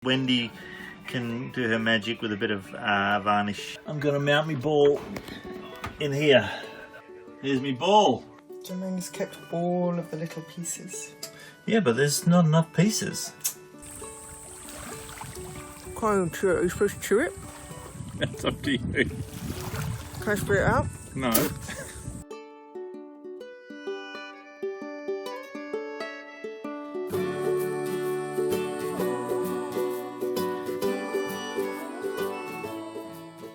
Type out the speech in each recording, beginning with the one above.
Wendy can do her magic with a bit of varnish. I'm going to mount my ball in here. Here's my ball. Jermaine's kept all of the little pieces. Yeah, but there's not enough pieces. Can't chew it. Are you supposed to chew it? That's up to you. Can I spit it out? No.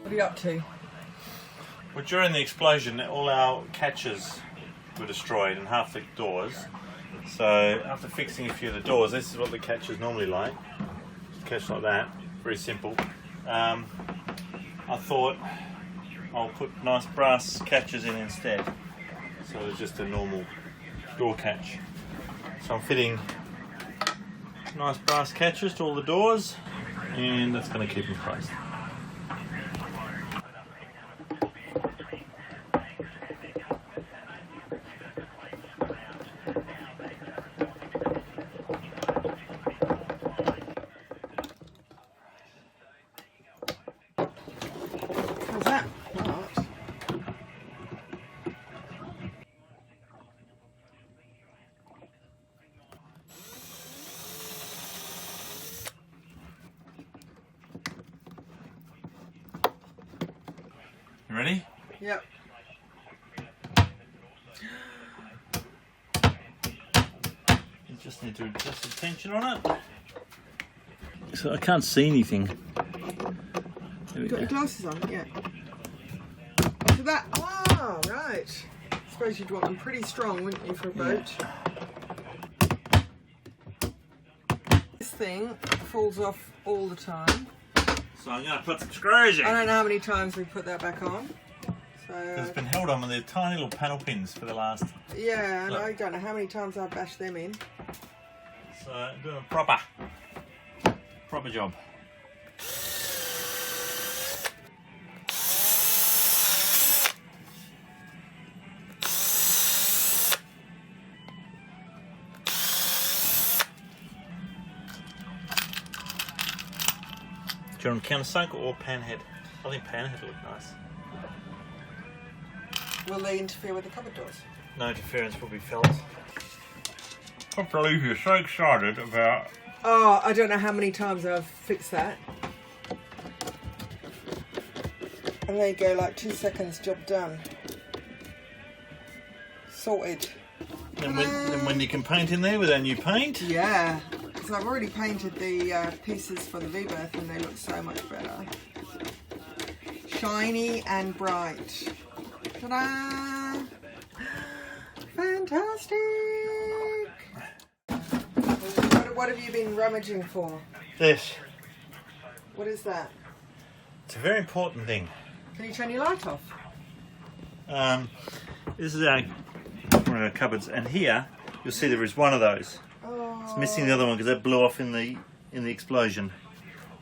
What are you up to? Well, during the explosion, all our catches were destroyed and half the doors. So after fixing a few of the doors, this is what the catch is normally like. Just a catch like that, very simple. I thought I'll put nice brass catches in instead. So it's just a normal door catch. So I'm fitting nice brass catches to all the doors, and that's going to keep them placed. How's that? You ready? Yep. You just need to adjust the tension on it. So I can't see anything. There we You got go. your glasses on? Yeah. Look at that. Oh, right. I suppose you'd want them pretty strong, wouldn't you, for a boat? This thing falls off all the time. So I'm going to put some screws in. I don't know how many times we put that back on. So It's been held on with the tiny little panel pins for the last. yeah, and Look. I don't know how many times I've bashed them in. So I'm doing a proper job. Do you want countersunk or panhead? I think panhead would look nice. Will they interfere with the cupboard doors? No interference will be felt. I can't believe you're so excited about. Oh, I don't know how many times I've fixed that. And there you go, like 2 seconds, job done. Sorted. Then when you can paint in there with our new paint. Yeah, because I've already painted the pieces for the V-berth and they look so much better. Shiny and bright. Ta-da! Fantastic! What have you been rummaging for? This. What is that? It's a very important thing. Can you turn your light off? This is one of our cupboards, and here you'll see there is one of those. Oh. It's missing the other one because that blew off in the explosion.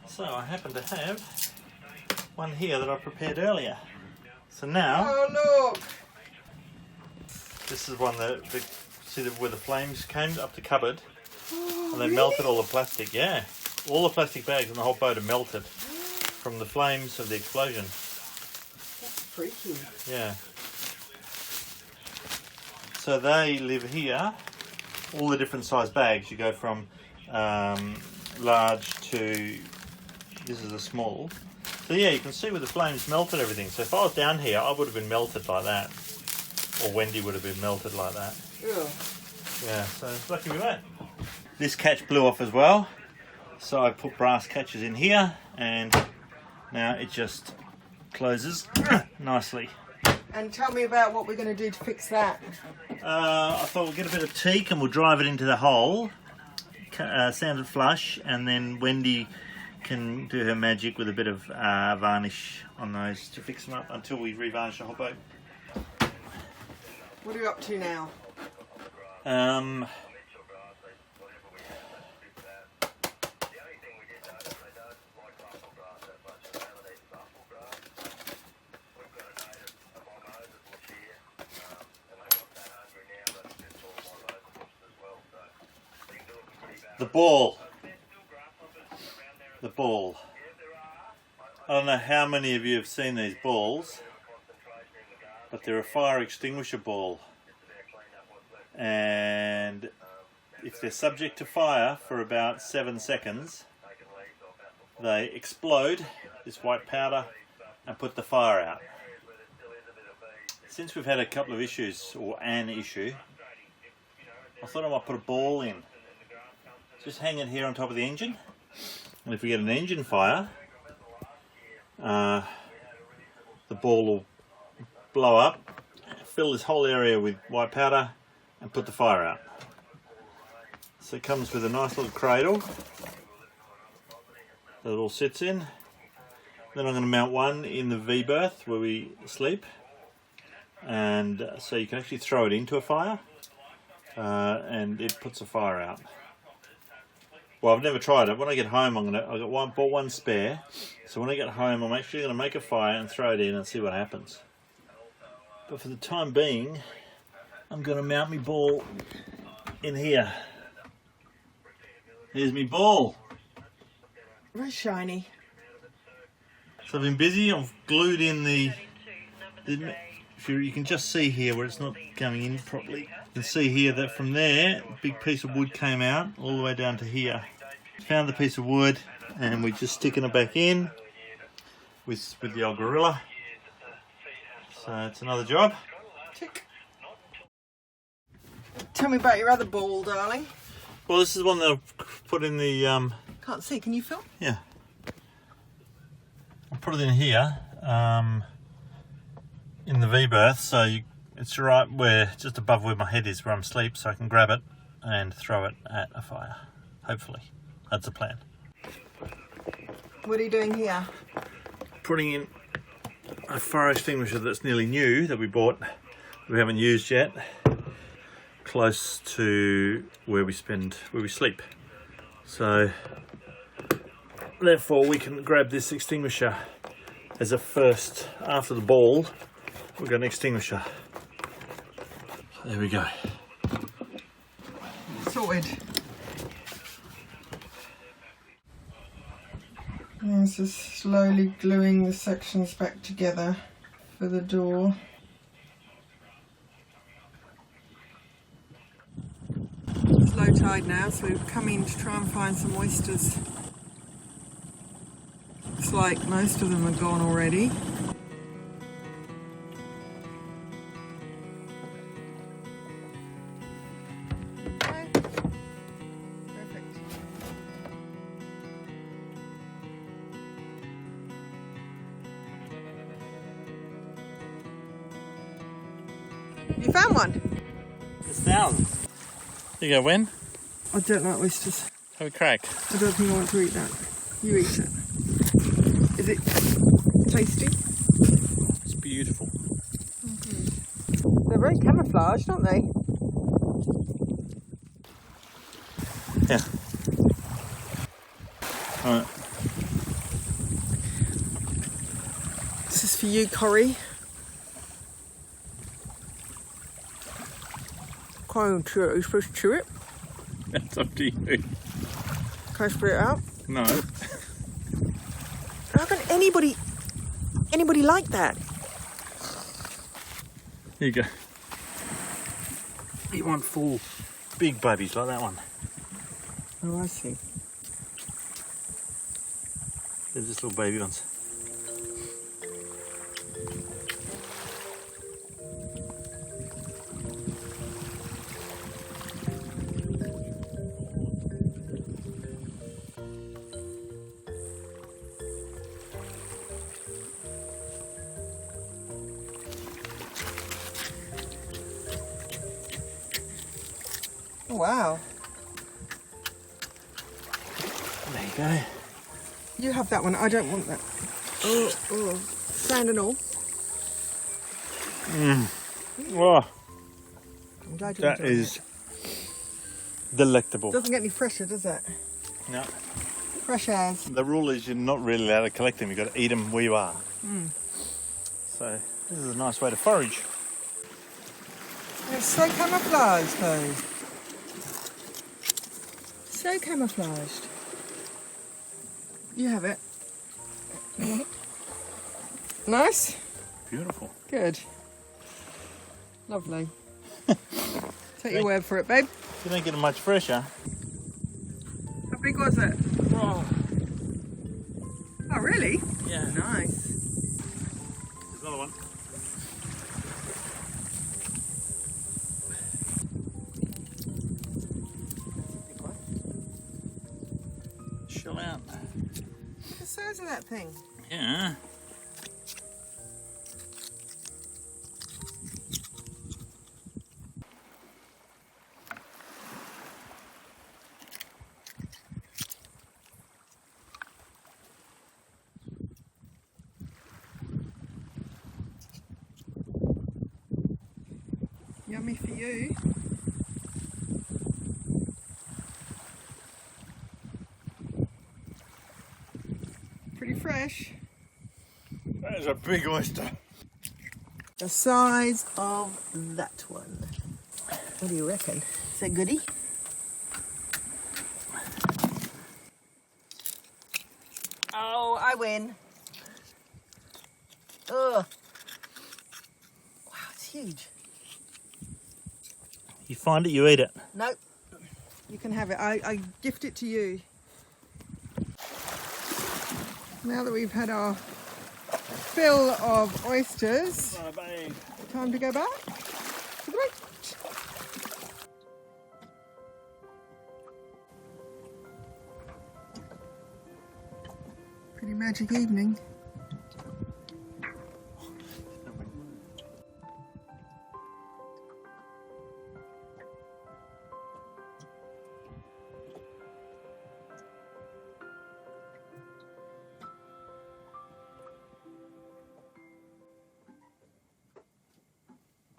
So I happen to have one here that I prepared earlier. So now Oh, look! this is one that see where the flames came up the cupboard, Oh, and they really? melted all the plastic. Yeah, all the plastic bags in the whole boat are melted from the flames of the explosion. That's freaky. Yeah. So they live here. All the different size bags. You go from large to this is a small. So yeah, you can see where the flames melted everything. So if I was down here, I would have been melted like that, or Wendy would have been melted like that. Ugh. Yeah. So lucky we went. This catch blew off as well. So I put brass catches in here, and now it just closes nicely. And tell me about what we're going to do to fix that. I thought we'll get a bit of teak and we'll drive it into the hole, sand it flush, and then Wendy can do her magic with a bit of varnish on those to fix them up until we revarnish the whole boat. What are you up to now? The ball. the ball. I don't know how many of you have seen these balls, but they're a fire extinguisher ball. And if they're subject to fire for about 7 seconds, they explode this white powder and put the fire out. Since we've had a couple of issues, or an issue, I thought I might put a ball in. Just hang it here on top of the engine, and if we get an engine fire, the ball will blow up, fill this whole area with white powder and put the fire out. So it comes with a nice little cradle that it all sits in. Then I'm going to mount one in the V-berth where we sleep, and so you can actually throw it into a fire and it puts a fire out. Well, I've never tried it. When I get home, bought one spare, so when I get home I'm actually going to make a fire and throw it in and see what happens. But for the time being, I'm going to mount my ball in here. Here's my ball. Very shiny. So I've been busy. I've glued in you can just see here where it's not coming in properly. You can see here that from there, a big piece of wood came out all the way down to here. Found the piece of wood and we're just sticking it back in with the old gorilla. So it's another job. Tick. Tell me about your other ball, darling. Well, this is one that I've put in the... Can't see, can you film? Yeah. I put it in here, in the V-berth, so it's right where, just above where my head is, where I'm asleep, so I can grab it and throw it at a fire, hopefully. That's the plan. What are you doing here? Putting in a fire extinguisher that's nearly new, that we bought, we haven't used yet, close to where we sleep. So therefore we can grab this extinguisher as a first. After the ball, we've got an extinguisher. So there we go. Sorted. This is slowly gluing the sections back together for the door. It's low tide now, so we've come in to try and find some oysters. Looks like most of them are gone already. You found one? There's thousands. Here you go, Wen. I don't like oysters. Have a crack. I don't think I want to eat that. You eat it. Is it tasty? It's beautiful. Okay. They're very camouflaged, aren't they? Yeah. Alright. This is for you, Corey. Can't chew it. Are you supposed to chew it? That's up to you. Can I spit it out? No. How can anybody like that? Here you go. Eat one full. Big babies like that one. Oh, I see. They're just little baby ones. Oh, wow. There you go. You have that one. I don't want that. Oh, sand and all. Oh, I'm glad you that enjoyed is it. delectable. Doesn't get any fresher, does it? No. Fresh as. The rule is you're not really allowed to collect them. You've got to eat them where you are. So this is a nice way to forage. It's so camouflaged, though. So camouflaged. You have it. Nice? Beautiful. Good. Lovely. Take your word for it, babe. You don't get it much fresher. How big was it? Oh, Oh, really? yeah. Nice. There's another one. Chill out. What's the size of that thing? Yeah. Yummy for you. Pretty fresh. That is a big oyster. The size of that one. What do you reckon? Is that goodie? Oh, I win. Ugh. Wow, it's huge. You find it, you eat it. Nope. You can have it. I gift it to you. Now that we've had our fill of oysters, time to go back to the boat. Pretty magic evening.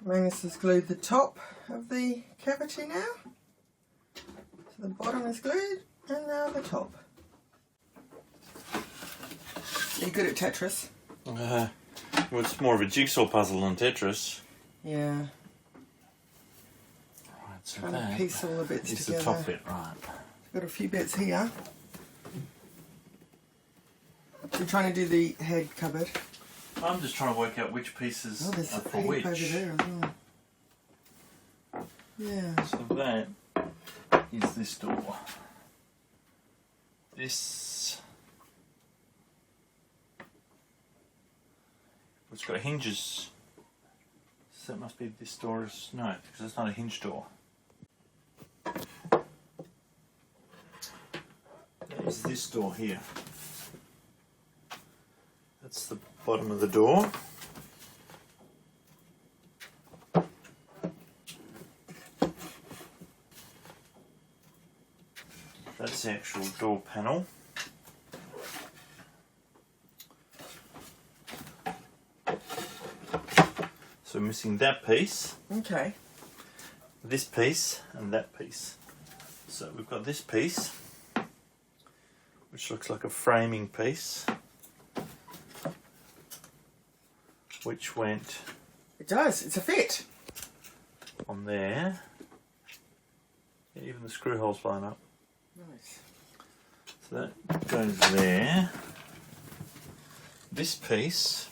Magnus has glued the top of the cavity now. So the bottom is glued and now the top. Are you good at Tetris? Well, it's more of a jigsaw puzzle than Tetris. Yeah. Right, so Trying to that piece all the bits is together. the top bit, right. Got a few bits here. We're trying to do the head cupboard. I'm just trying to work out which pieces Oh, there's are a for heap which. over there as well. Yeah. So that is this door. This... It's got hinges. So that must be this door is... No, because it's not a hinge door. That is this door here. That's the bottom of the door. That's the actual door panel. So we're missing that piece, Okay. this piece, and that piece. So we've got this piece, which looks like a framing piece, which went It does. It's a fit. on there. Yeah, even the screw holes line up. Nice. So that goes there. This piece,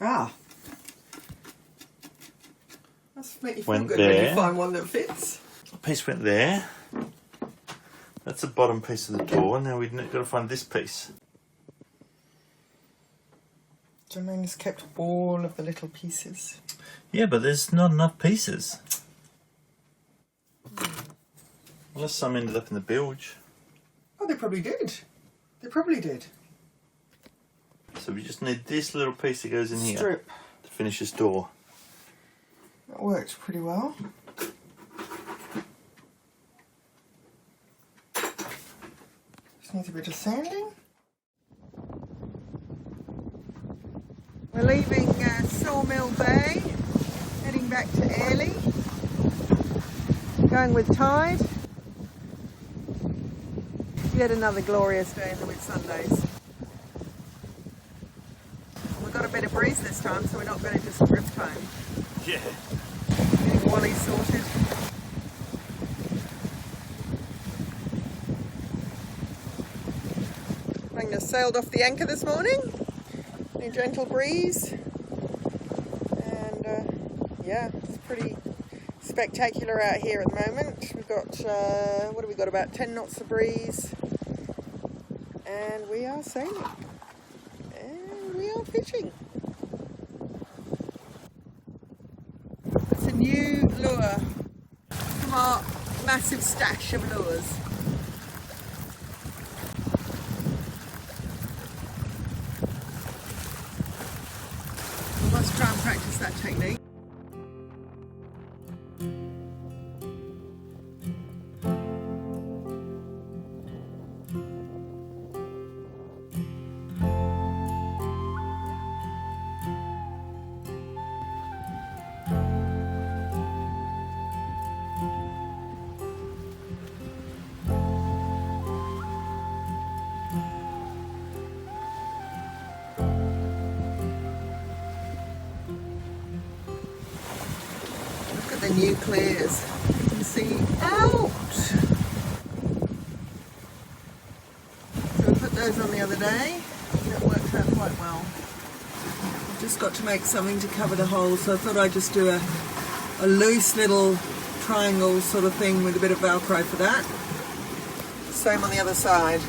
Ah. That's make you feel Went good when there. you find one that fits. a piece went there. That's the bottom piece of the door. Now we've got to find this piece. Jermaine's kept all of the little pieces. Yeah, but there's not enough pieces. Unless some ended up in the bilge. Oh, they probably did. They probably did. So we just need this little piece that goes in here Strip. to finish this door. That worked pretty well. Just needs a bit of sanding. We're leaving Sawmill Bay, heading back to Airlie. Going with tide. Yet another glorious day in the Whitsundays. We've got a bit of breeze this time, so we're not going to just drift home. Yeah. Getting Wally sorted. Magnus sailed off the anchor this morning in a gentle breeze, and yeah, it's pretty spectacular out here at the moment. We've got, what have we got, about 10 knots of breeze, and we are sailing, and we are fishing. It's a new lure from our massive stash of lures. Let's try and practice that technique. The new clears, you can see out. So we put those on the other day, and it worked out quite well. I've just got to make something to cover the hole, so I thought I'd just do a loose little triangle sort of thing with a bit of Velcro for that. Same on the other side.